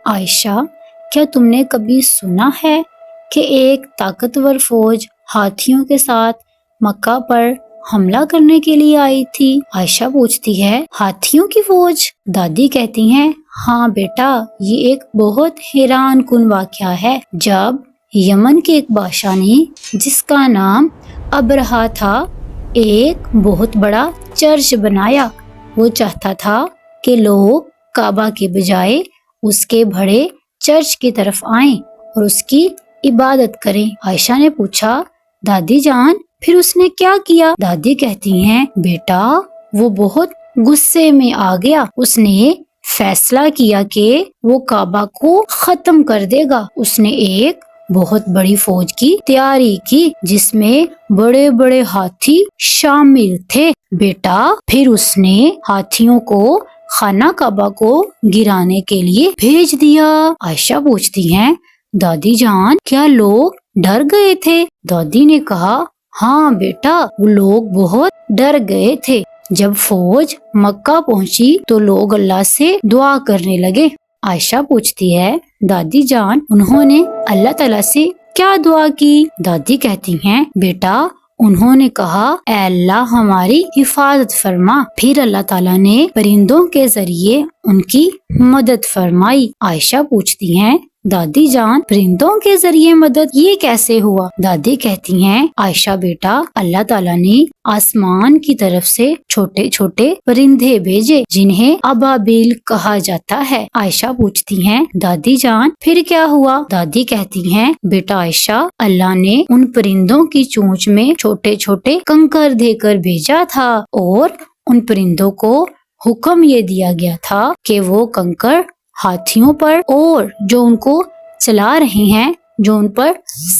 عائشہ، کیا تم نے کبھی سنا ہے کہ ایک طاقتور فوج ہاتھیوں کے ساتھ مکہ پر حملہ کرنے کے لیے آئی تھی؟ عائشہ پوچھتی ہے، ہاتھیوں کی فوج؟ دادی کہتی ہیں، ہاں بیٹا، یہ ایک بہت حیران کن واقعہ ہے۔ جب یمن کے ایک بادشاہ نے، جس کا نام ابرہہ تھا، ایک بہت بڑا چرچ بنایا۔ وہ چاہتا تھا کہ لوگ کعبہ کے بجائے اس کے بڑے چرچ کی طرف آئیں اور اس کی عبادت کریں۔ عائشہ نے پوچھا، دادی جان، پھر اس نے کیا کیا؟ دادی کہتی ہیں، بیٹا، وہ بہت غصے میں آ گیا۔ اس نے فیصلہ کیا کہ وہ کعبہ کو ختم کر دے گا۔ اس نے ایک بہت بڑی فوج کی تیاری کی جس میں بڑے بڑے ہاتھی شامل تھے۔ بیٹا، پھر اس نے ہاتھیوں کو خانہ کعبہ کو گرانے کے لیے بھیج دیا۔ عائشہ پوچھتی ہیں، دادی جان، کیا لوگ ڈر گئے تھے؟ دادی نے کہا، ہاں بیٹا، وہ لوگ بہت ڈر گئے تھے۔ جب فوج مکہ پہنچی تو لوگ اللہ سے دعا کرنے لگے۔ عائشہ پوچھتی ہے، دادی جان، انہوں نے اللہ تعالیٰ سے کیا دعا کی؟ دادی کہتی ہیں، بیٹا، انہوں نے کہا، اے اللہ، ہماری حفاظت فرما۔ پھر اللہ تعالیٰ نے پرندوں کے ذریعے ان کی مدد فرمائی۔ عائشہ پوچھتی ہیں، دادی جان، پرندوں کے ذریعے مدد، یہ کیسے ہوا؟ دادی کہتی ہیں، عائشہ بیٹا، اللہ تعالیٰ نے آسمان کی طرف سے چھوٹے چھوٹے پرندے بھیجے جنہیں ابابیل کہا جاتا ہے۔ عائشہ پوچھتی ہیں، دادی جان، پھر کیا ہوا؟ دادی کہتی ہیں، بیٹا عائشہ، اللہ نے ان پرندوں کی چونچ میں چھوٹے چھوٹے کنکر دے کر بھیجا تھا اور ان پرندوں کو حکم یہ دیا گیا تھا کہ وہ کنکر ہاتھیوں پر اور جو ان کو چلا رہے ہیں، جو ان پر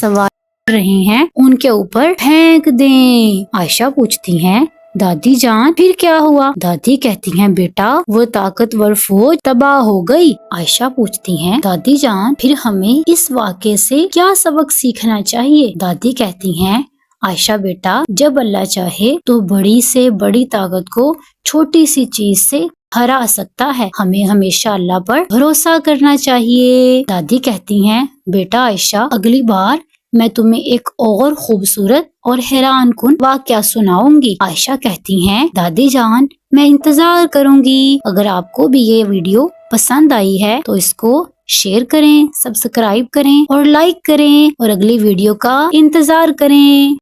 سوار رہے ہیں، ان کے اوپر پھینک دیں۔ عائشہ پوچھتی ہیں، دادی جان، پھر کیا ہوا؟ دادی کہتی ہیں، بیٹا، وہ طاقتور فوج تباہ ہو گئی۔ عائشہ پوچھتی ہیں، دادی جان، پھر ہمیں اس واقعے سے کیا سبق سیکھنا چاہیے؟ دادی کہتی ہیں، عائشہ بیٹا، جب اللہ چاہے تو بڑی سے بڑی طاقت کو چھوٹی سی چیز سے ہرا سکتا ہے۔ ہمیں ہمیشہ اللہ پر بھروسہ کرنا چاہیے۔ دادی کہتی ہیں، بیٹا عائشہ، اگلی بار میں تمہیں ایک اور خوبصورت اور حیران کن واقعہ سناؤں گی۔ عائشہ کہتی ہیں، دادی جان، میں انتظار کروں گی۔ اگر آپ کو بھی یہ ویڈیو پسند آئی ہے تو اس کو شیئر کریں، سبسکرائب کریں اور لائک کریں اور اگلی ویڈیو کا انتظار کریں۔